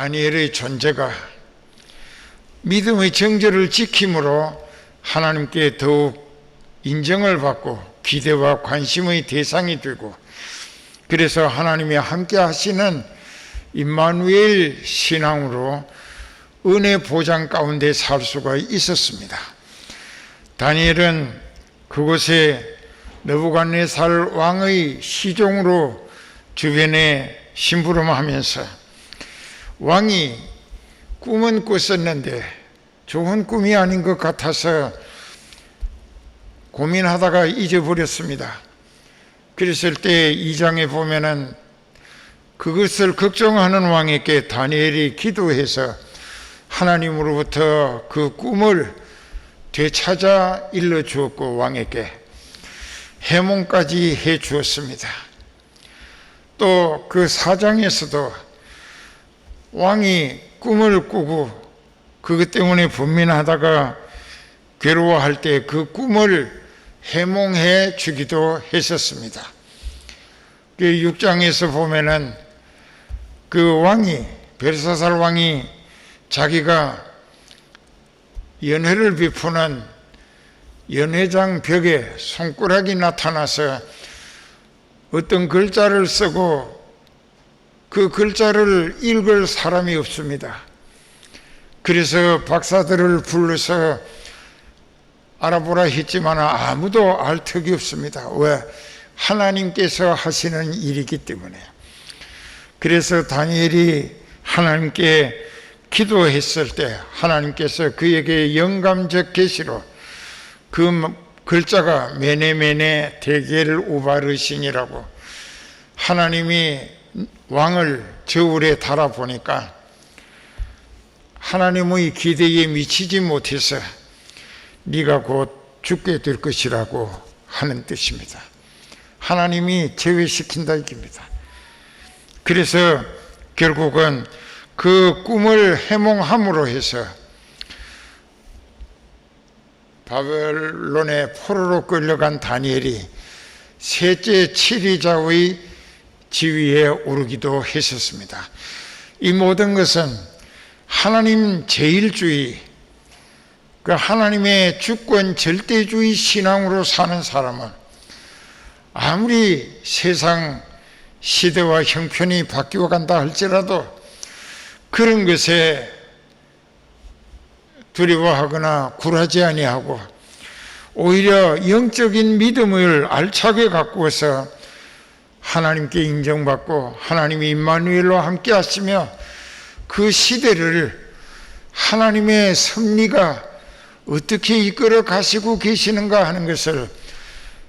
다니엘의 존재가 믿음의 정절을 지킴으로 하나님께 더욱 인정을 받고 기대와 관심의 대상이 되고, 그래서 하나님이 함께 하시는 임마누엘 신앙으로 은혜 보장 가운데 살 수가 있었습니다. 다니엘은 그곳에 느부갓네살 왕의 시종으로 주변에 심부름하면서 왕이 꿈은 꿨었는데 좋은 꿈이 아닌 것 같아서 고민하다가 잊어버렸습니다. 그랬을 때 2장에 보면은 그것을 걱정하는 왕에게 다니엘이 기도해서 하나님으로부터 그 꿈을 되찾아 일러주었고 왕에게 해몽까지 해 주었습니다. 또 그 4장에서도 왕이 꿈을 꾸고 그것 때문에 분민하다가 괴로워할 때 그 꿈을 해몽해 주기도 했었습니다. 그 6장에서 보면은 그 왕이, 벨사살 왕이 자기가 연회를 베푸는 연회장 벽에 손가락이 나타나서 어떤 글자를 쓰고 그 글자를 읽을 사람이 없습니다. 그래서 박사들을 불러서 알아보라 했지만 아무도 알 턱이 없습니다. 왜? 하나님께서 하시는 일이기 때문에. 그래서 다니엘이 하나님께 기도했을 때 하나님께서 그에게 영감적 계시로 그 글자가 메네메네 데겔 우바르신이라고, 하나님이 왕을 저울에 달아보니까 하나님의 기대에 미치지 못해서 네가 곧 죽게 될 것이라고 하는 뜻입니다. 하나님이 제외시킨다 이깁니다. 그래서 결국은 그 꿈을 해몽함으로 해서 바벨론의 포로로 끌려간 다니엘이 셋째 치리자의 지위에 오르기도 했었습니다. 이 모든 것은 하나님 제일주의, 그 하나님의 주권 절대주의 신앙으로 사는 사람은 아무리 세상 시대와 형편이 바뀌어 간다 할지라도 그런 것에 두려워하거나 굴하지 아니하고 오히려 영적인 믿음을 알차게 가꾸어서 하나님께 인정받고 하나님이 임마누엘로 함께 하시며 그 시대를 하나님의 섭리가 어떻게 이끌어 가시고 계시는가 하는 것을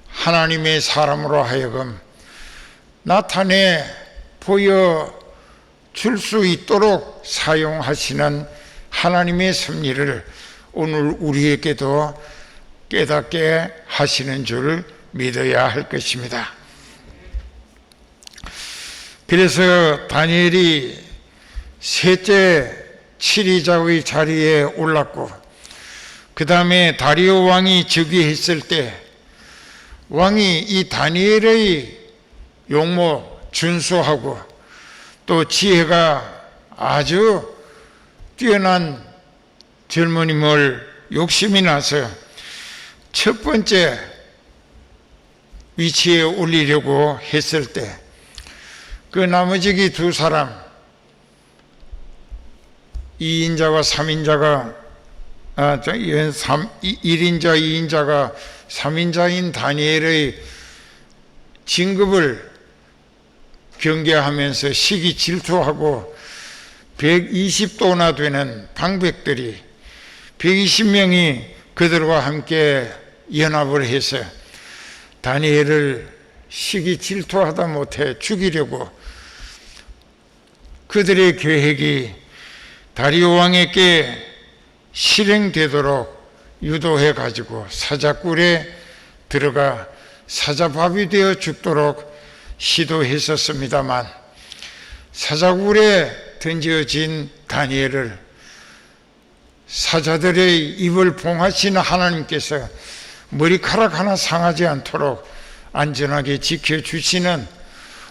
하나님의 사람으로 하여금 나타내 보여줄 수 있도록 사용하시는 하나님의 섭리를 오늘 우리에게도 깨닫게 하시는 줄 믿어야 할 것입니다. 그래서 다니엘이 셋째 치리자의 자리에 올랐고, 그 다음에 다리오 왕이 즉위했을 때 왕이 이 다니엘의 용모 준수하고 또 지혜가 아주 뛰어난 젊은임을 욕심이 나서 첫 번째 위치에 올리려고 했을 때 그 나머지 두 사람, 2인자와 3인자가 1인자, 2인자가 3인자인 다니엘의 진급을 경계하면서 시기 질투하고 120도나 되는 방백들이 120명이 그들과 함께 연합을 해서 다니엘을 시기 질투하다 못해 죽이려고 그들의 계획이 다리오 왕에게 실행되도록 유도해 가지고 사자굴에 들어가 사자밥이 되어 죽도록 시도했었습니다만 사자굴에 던져진 다니엘을 사자들의 입을 봉하시는 하나님께서 머리카락 하나 상하지 않도록 안전하게 지켜주시는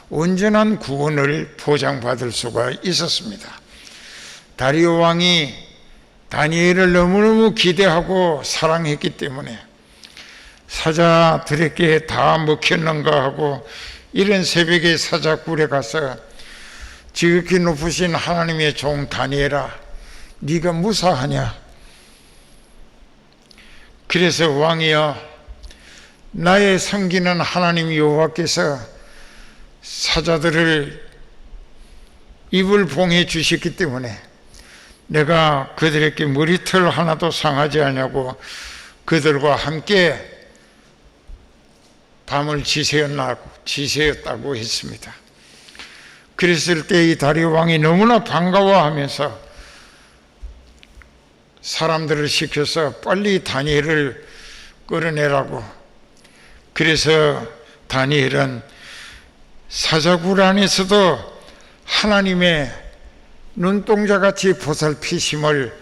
온전한 구원을 보장받을 수가 있었습니다. 다리오 왕이 다니엘을 너무너무 기대하고 사랑했기 때문에 사자들에게 다 먹혔는가 하고 이른 새벽에 사자굴에 가서 지극히 높으신 하나님의 종 다니엘아, 네가 무사하냐? 그래서 왕이여, 나의 섬기는 하나님 여호와께서 사자들을 입을 봉해 주셨기 때문에 내가 그들에게 머리털 하나도 상하지 않냐고 그들과 함께 밤을 지새웠다고 했습니다. 그랬을 때 이 다리오 왕이 너무나 반가워하면서 사람들을 시켜서 빨리 다니엘을 끌어내라고. 그래서 다니엘은 사자굴 안에서도 하나님의 눈동자같이 보살피심을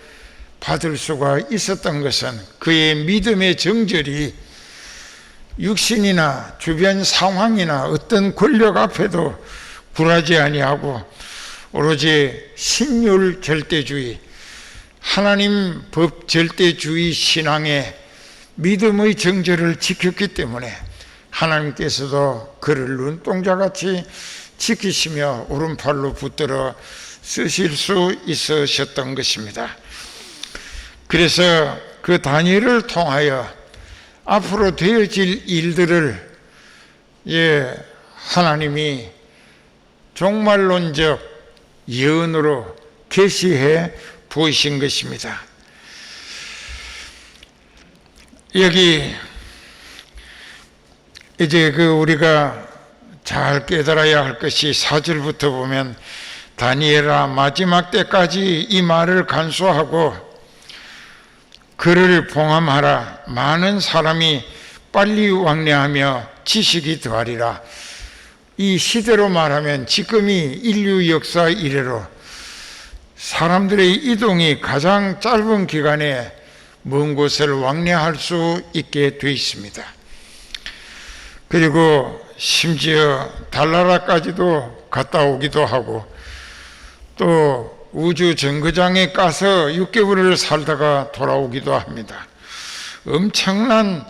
받을 수가 있었던 것은 그의 믿음의 정절이 육신이나 주변 상황이나 어떤 권력 앞에도 굴하지 아니하고 오로지 신율 절대주의, 하나님 법 절대주의 신앙의 믿음의 정절을 지켰기 때문에 하나님께서도 그를 눈동자같이 지키시며 오른팔로 붙들어 쓰실 수 있으셨던 것입니다. 그래서 그 다니엘을 통하여 앞으로 되어질 일들을 하나님이 종말론적 예언으로 계시해 보이신 것입니다. 여기 이제 우리가 잘 깨달아야 할 것이 4절부터 보면 다니엘아, 마지막 때까지 이 말을 간수하고 그를 봉함하라. 많은 사람이 빨리 왕래하며 지식이 더하리라. 이 시대로 말하면 지금이 인류 역사 이래로 사람들의 이동이 가장 짧은 기간에 먼 곳을 왕래할 수 있게 되어 있습니다. 그리고 심지어 달나라까지도 갔다 오기도 하고 또 우주 정거장에 가서 6개월을 살다가 돌아오기도 합니다. 엄청난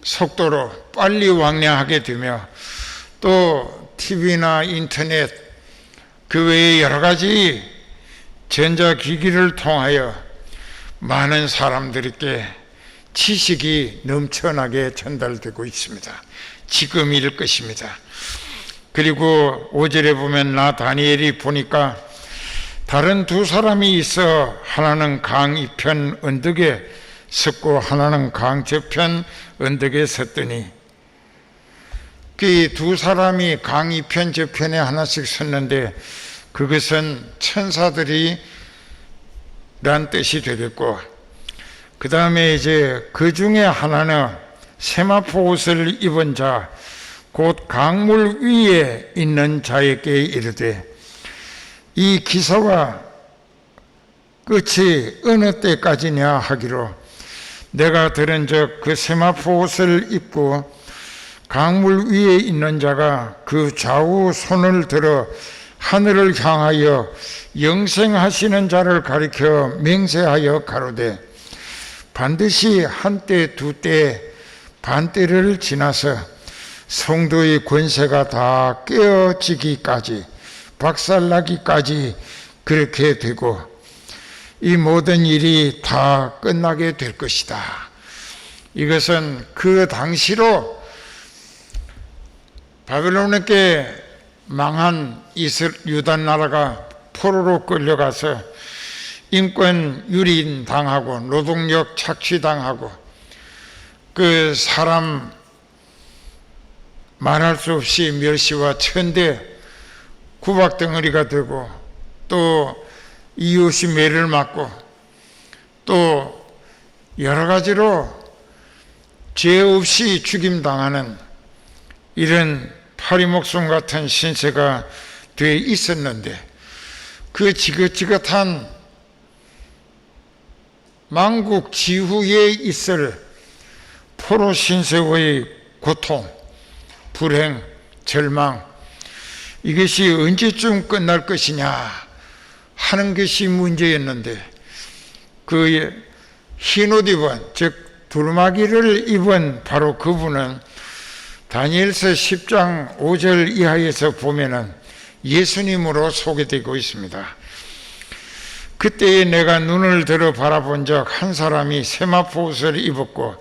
속도로 빨리 왕래하게 되며 또 TV나 인터넷 그 외에 여러 가지 전자기기를 통하여 많은 사람들에게 지식이 넘쳐나게 전달되고 있습니다. 지금일 것입니다. 그리고 5절에 보면 나 다니엘이 보니까 다른 두 사람이 있어 하나는 강 이편 언덕에 섰고 하나는 강 저편 언덕에 섰더니 그 두 사람이 강 이편 저편에 하나씩 섰는데 그것은 천사들이 란 뜻이 되겠고 그 다음에 이제 그 중에 하나는 세마포 옷을 입은 자 곧 강물 위에 있는 자에게 이르되 이 기사와 끝이 어느 때까지냐 하기로 내가 들은 적 그 세마포 옷을 입고 강물 위에 있는 자가 그 좌우 손을 들어 하늘을 향하여 영생하시는 자를 가리켜 맹세하여 가로되 반드시 한때 두때 반때를 지나서 성도의 권세가 다 깨어지기까지 박살나기까지 그렇게 되고 이 모든 일이 다 끝나게 될 것이다. 이것은 그 당시로 바벨론에게 망한 유다 나라가 포로로 끌려가서 인권 유린당하고 노동력 착취당하고 그 사람 말할 수 없이 멸시와 천대 구박덩어리가 되고 또 이웃이 매를 맞고 또 여러 가지로 죄 없이 죽임당하는 이런 파리목숨 같은 신세가 돼 있었는데 그 지긋지긋한 만국 지후에 있을 포로 신세의 고통, 불행, 절망 이것이 언제쯤 끝날 것이냐 하는 것이 문제였는데 그 흰옷 입은, 즉 두루마기를 입은 바로 그분은 다니엘서 10장 5절 이하에서 보면은 예수님으로 소개되고 있습니다. 그때에 내가 눈을 들어 바라본 적 한 사람이 세마포 옷을 입었고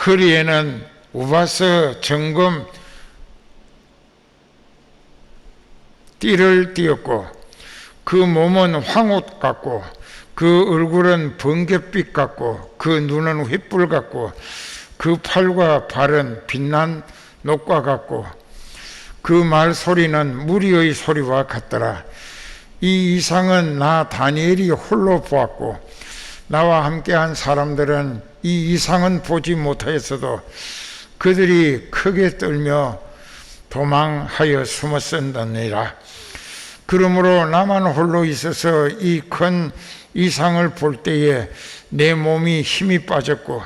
허리에는 우바스 정금 띠를 띠었고 그 몸은 황옷 같고 그 얼굴은 번갯빛 같고 그 눈은 횃불 같고 그 팔과 발은 빛난 녹과 같고 그 말소리는 무리의 소리와 같더라. 이 이상은 나 다니엘이 홀로 보았고 나와 함께한 사람들은 이 이상은 보지 못하였어도 그들이 크게 떨며 도망하여 숨었었느니라. 그러므로 나만 홀로 있어서 이 큰 이상을 볼 때에 내 몸이 힘이 빠졌고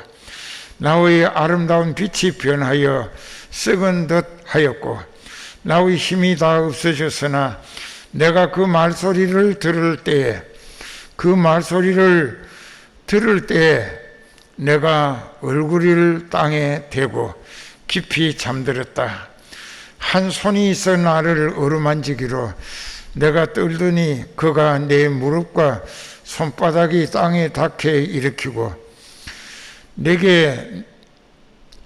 나의 아름다운 빛이 변하여 썩은 듯 하였고 나의 힘이 다 없어졌으나 내가 그 말소리를 들을 때에 내가 얼굴을 땅에 대고 깊이 잠들었다. 한 손이 있어 나를 어루만지기로 내가 떨더니 그가 내 무릎과 손바닥이 땅에 닿게 일으키고 내게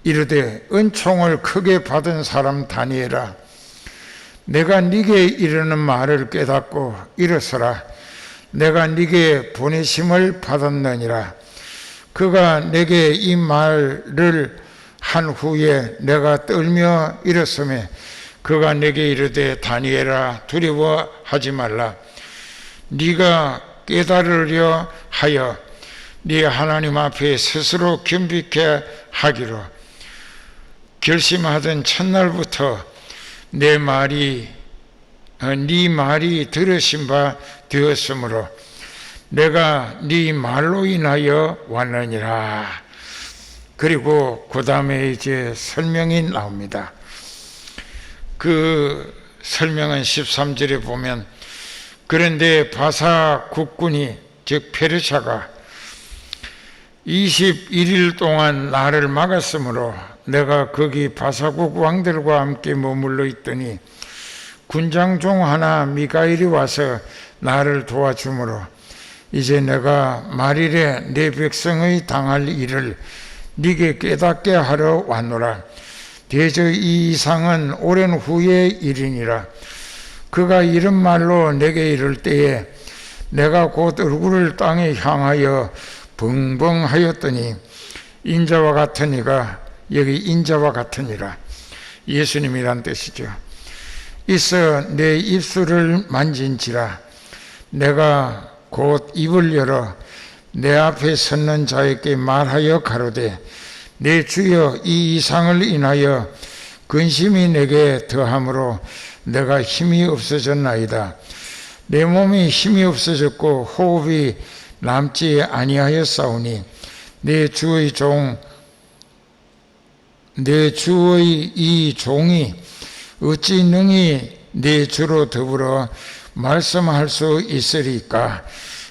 이르되 은총을 크게 받은 사람 다니엘아, 내가 네게 이르는 말을 깨닫고 일어서라. 내가 네게 보내심을 받았느니라. 그가 내게 이 말을 한 후에 내가 떨며 일었으며 그가 내게 이르되 다니엘아, 두려워하지 말라. 네가 깨달으려 하여 네 하나님 앞에 스스로 겸비케 하기로 결심하던 첫날부터 네 말이 들으신 바 되었으므로 내가 네 말로 인하여 왔느니라. 그리고 그 다음에 이제 설명이 나옵니다. 그 설명은 13절에 보면 그런데 바사 국군이 즉 페르시아가 21일 동안 나를 막았으므로 내가 거기 바사국 왕들과 함께 머물러 있더니 군장 중 하나 미가엘이 와서 나를 도와주므로 이제 내가 말일에 내 백성의 당할 일을 네게 깨닫게 하러 왔노라. 대저 이 이상은 오랜 후의 일이니라. 그가 이런 말로 내게 이를 때에 내가 곧 얼굴을 땅에 향하여 벙벙하였더니 인자와 같은 이가, 여기 인자와 같으니라 예수님이란 뜻이죠. 있어 내 입술을 만진지라. 내가 곧 입을 열어 내 앞에 섰는 자에게 말하여 가로되 내 주여 이 이상을 인하여 근심이 내게 더함으로 내가 힘이 없어졌나이다. 내 몸이 힘이 없어졌고 호흡이 남지 아니하였사오니 내 주의 이 종이 어찌 능히 내 주로 더불어 말씀할 수 있으리까.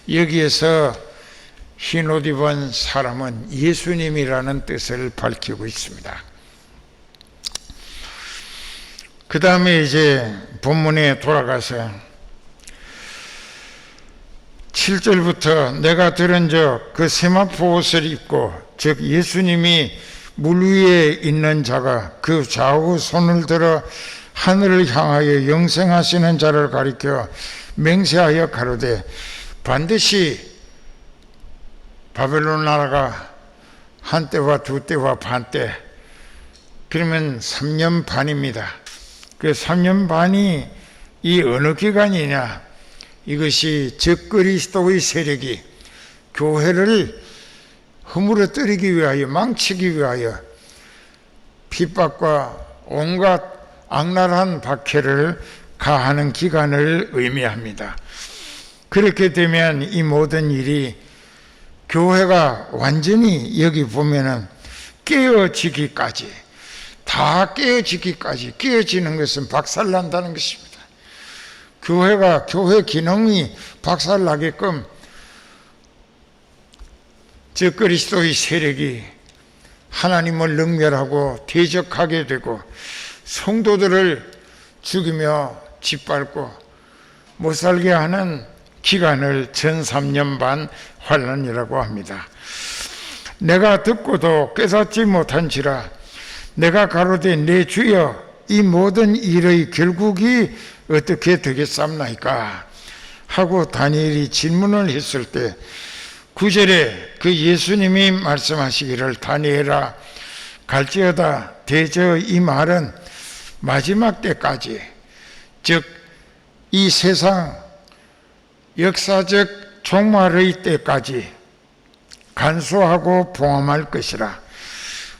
여기에서 흰옷 입은 사람은 예수님이라는 뜻을 밝히고 있습니다. 그 다음에 이제 본문에 돌아가서 7절부터 내가 들은 적 그 세마포 옷을 입고 즉 예수님이 물 위에 있는 자가 그 좌우 손을 들어 하늘을 향하여 영생하시는 자를 가리켜 맹세하여 가로되 반드시 바벨론 나라가 한때와 두때와 반때, 그러면 3년 반입니다. 그 3년 반이 이 어느 기간이냐? 이것이 적그리스도의 세력이 교회를 허물어뜨리기 위하여, 망치기 위하여 핍박과 온갖 악랄한 박해를 가하는 기간을 의미합니다. 그렇게 되면 이 모든 일이 교회가 완전히 여기 보면은 깨어지기까지, 다 깨어지기까지, 깨어지는 것은 박살난다는 것입니다. 교회 기능이 박살나게끔 저 그리스도의 세력이 하나님을 능멸하고 대적하게 되고 성도들을 죽이며 짓밟고 못살게 하는 기간을 전 3년 반 환난이라고 합니다. 내가 듣고도 깨닫지 못한지라 내가 가로되 내 주여 이 모든 일의 결국이 어떻게 되겠삼나이까 하고 다니엘이 질문을 했을 때 9절에 그 예수님이 말씀하시기를 다니엘아 갈지어다 대저 이 말은 마지막 때까지 즉 이 세상 역사적 종말의 때까지 간수하고 봉함할 것이라.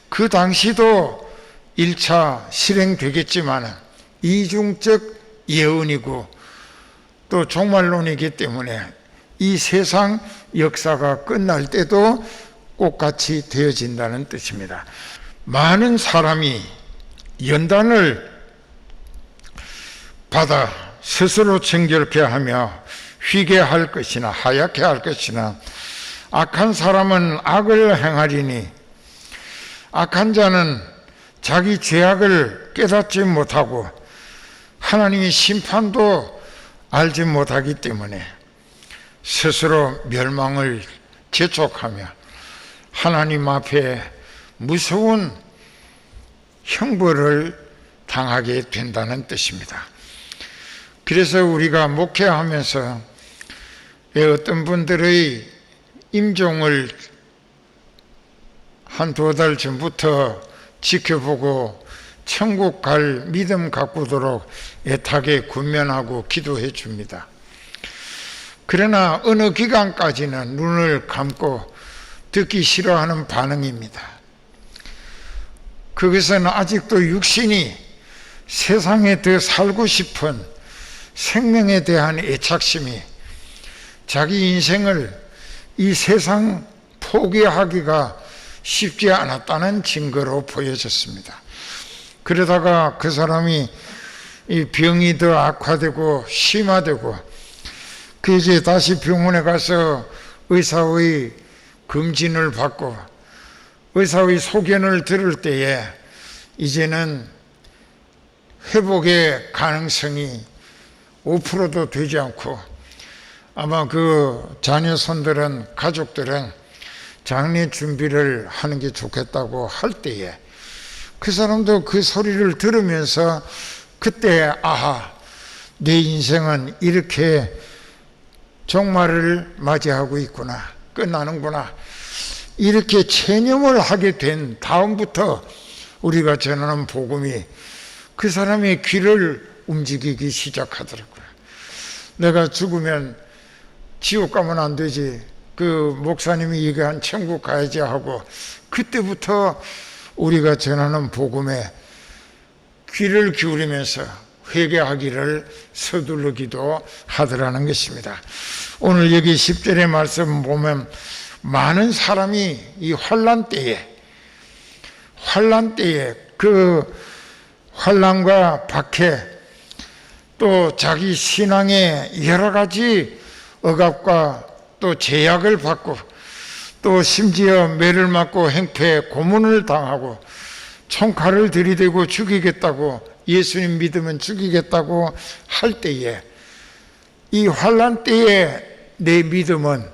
그 당시도 1차 실행되겠지만 이중적 예언이고 또 종말론이기 때문에 이 세상 역사가 끝날 때도 똑같이 되어진다는 뜻입니다. 많은 사람이 연단을 받아 스스로 정결케 하며 휘게 할 것이나 하얗게 할 것이나 악한 사람은 악을 행하리니 악한 자는 자기 죄악을 깨닫지 못하고 하나님의 심판도 알지 못하기 때문에 스스로 멸망을 재촉하며 하나님 앞에 무서운 형벌을 당하게 된다는 뜻입니다. 그래서 우리가 목회하면서 어떤 분들의 임종을 한 2달 전부터 지켜보고 천국 갈 믿음 가꾸도록 애타게 군면하고 기도해 줍니다. 그러나 어느 기간까지는 눈을 감고 듣기 싫어하는 반응입니다. 그것은 아직도 육신이 세상에 더 살고 싶은 생명에 대한 애착심이 자기 인생을 이 세상 포기하기가 쉽지 않았다는 증거로 보여졌습니다. 그러다가 그 사람이 이 병이 더 악화되고 심화되고 그 이제 다시 병원에 가서 의사의 검진을 받고 의사의 소견을 들을 때에 이제는 회복의 가능성이 5%도 되지 않고 아마 그 자녀손들은 가족들은 장례 준비를 하는 게 좋겠다고 할 때에 그 사람도 그 소리를 들으면서 그때 아하 내 인생은 이렇게 종말을 맞이하고 있구나 끝나는구나 이렇게 체념을 하게 된 다음부터 우리가 전하는 복음이 그 사람의 귀를 움직이기 시작하더라고요. 내가 죽으면 지옥 가면 안 되지 그 목사님이 얘기한 천국 가야지 하고 그때부터 우리가 전하는 복음에 귀를 기울이면서 회개하기를 서두르기도 하더라는 것입니다. 오늘 여기 10절의 말씀 보면 많은 사람이 이 환난 때에 그 환난과 박해 또 자기 신앙에 여러 가지 억압과 또 제약을 받고 또 심지어 매를 맞고 행패 고문을 당하고 총칼을 들이대고 죽이겠다고 예수님 믿으면 죽이겠다고 할 때에 이 환난 때에 내 믿음은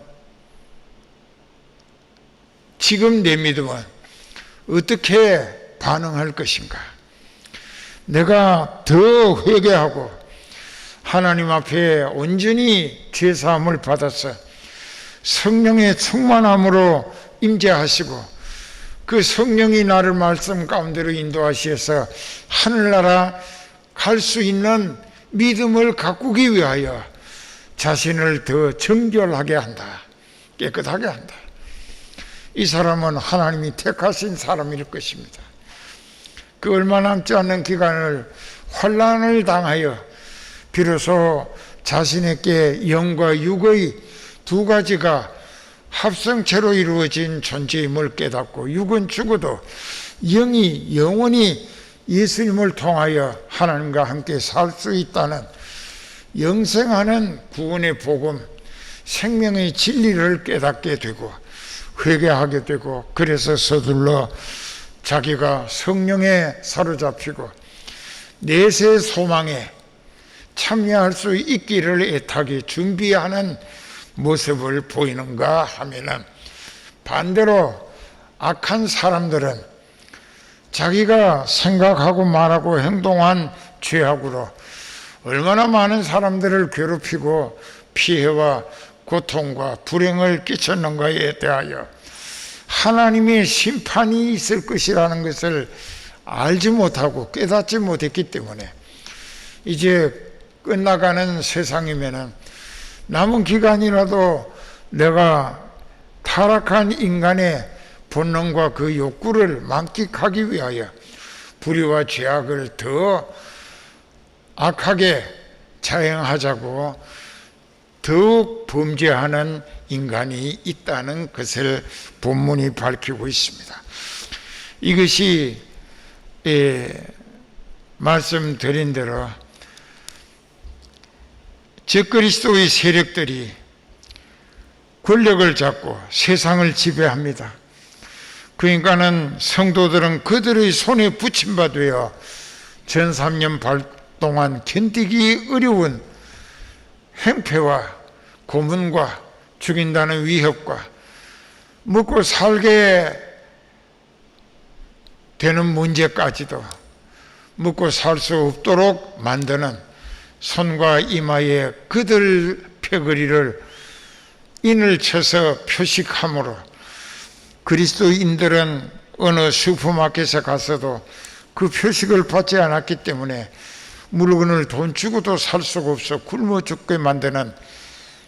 지금 내 믿음은 어떻게 반응할 것인가? 내가 더 회개하고 하나님 앞에 온전히 죄사함을 받아서 성령의 충만함으로 임재하시고 그 성령이 나를 말씀 가운데로 인도하시어서 하늘나라 갈 수 있는 믿음을 가꾸기 위하여 자신을 더 정결하게 한다. 깨끗하게 한다. 이 사람은 하나님이 택하신 사람일 것입니다. 그 얼마 남지 않는 기간을 환난을 당하여 비로소 자신에게 영과 육의 두 가지가 합성체로 이루어진 존재임을 깨닫고 육은 죽어도 영이 영원히 예수님을 통하여 하나님과 함께 살 수 있다는 영생하는 구원의 복음, 생명의 진리를 깨닫게 되고 회개하게 되고, 그래서 서둘러 자기가 성령에 사로잡히고 내세 소망에 참여할 수 있기를 애타게 준비하는 모습을 보이는가 하면은, 반대로 악한 사람들은 자기가 생각하고 말하고 행동한 죄악으로 얼마나 많은 사람들을 괴롭히고 피해와 고통과 불행을 끼쳤는가에 대하여 하나님의 심판이 있을 것이라는 것을 알지 못하고 깨닫지 못했기 때문에, 이제 끝나가는 세상이면은 남은 기간이라도 내가 타락한 인간의 본능과 그 욕구를 만끽하기 위하여 불의와 죄악을 더 악하게 자행하자고 더욱 범죄하는 인간이 있다는 것을 본문이 밝히고 있습니다. 이것이 말씀드린 대로 적그리스도의 세력들이 권력을 잡고 세상을 지배합니다. 그러니까는 성도들은 그들의 손에 붙임받아 전 3년 반 동안 견디기 어려운 행패와 고문과 죽인다는 위협과 먹고 살게 되는 문제까지도 먹고 살 수 없도록 만드는 손과 이마에 그들 패거리를 인을 쳐서 표식함으로 그리스도인들은 어느 슈퍼마켓에 가서도 그 표식을 받지 않았기 때문에 물건을 돈 주고도 살 수가 없어 굶어 죽게 만드는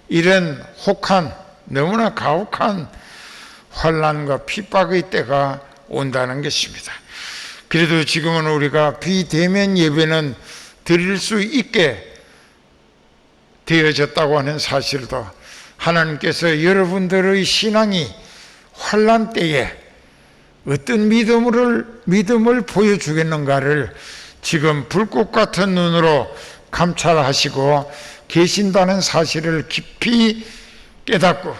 이런 혹한, 너무나 가혹한 환난과 핍박의 때가 온다는 것입니다. 그래도 지금은 우리가 비대면 예배는 드릴 수 있게 되어졌다고 하는 사실도, 하나님께서 여러분들의 신앙이 환난 때에 어떤 믿음을 보여주겠는가를 지금 불꽃 같은 눈으로 감찰하시고 계신다는 사실을 깊이 깨닫고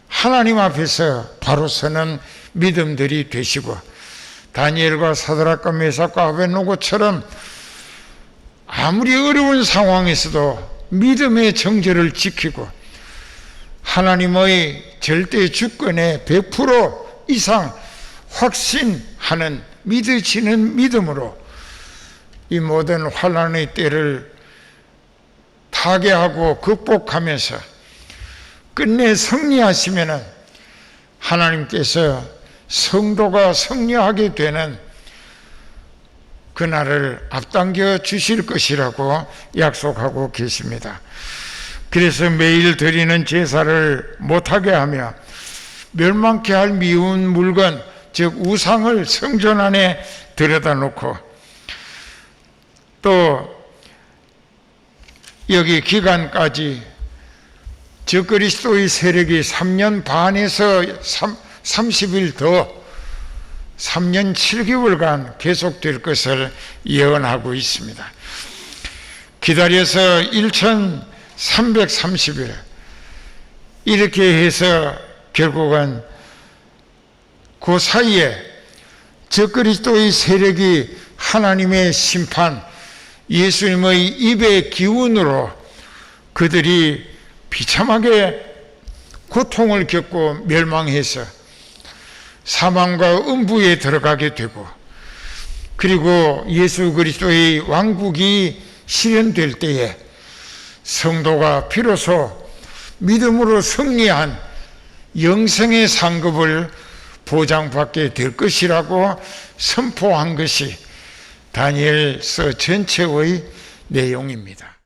하나님 앞에서 바로 서는 믿음들이 되시고, 다니엘과 사드락과 메삭과 아벳노고처럼 아무리 어려운 상황에서도 믿음의 정절을 지키고 하나님의 절대 주권에 100% 이상 확신하는 믿어지는 믿음으로 이 모든 환난의 때를 타개하고 극복하면서 끝내 승리하시면은 하나님께서 성도가 승리하게 되는 그날을 앞당겨 주실 것이라고 약속하고 계십니다. 그래서 매일 드리는 제사를 못하게 하며 멸망케 할 미운 물건, 즉 우상을 성전 안에 들여다 놓고, 또 여기 기간까지 적그리스도의 세력이 3년 반에서 30일 더 3년 7개월간 계속될 것을 예언하고 있습니다. 기다려서 1330일 이렇게 해서 결국은 그 사이에 적그리스도의 세력이 하나님의 심판, 예수님의 입의 기운으로 그들이 비참하게 고통을 겪고 멸망해서 사망과 음부에 들어가게 되고, 그리고 예수 그리스도의 왕국이 실현될 때에 성도가 비로소 믿음으로 승리한 영생의 상급을 보장받게 될 것이라고 선포한 것이 다니엘서 전체의 내용입니다.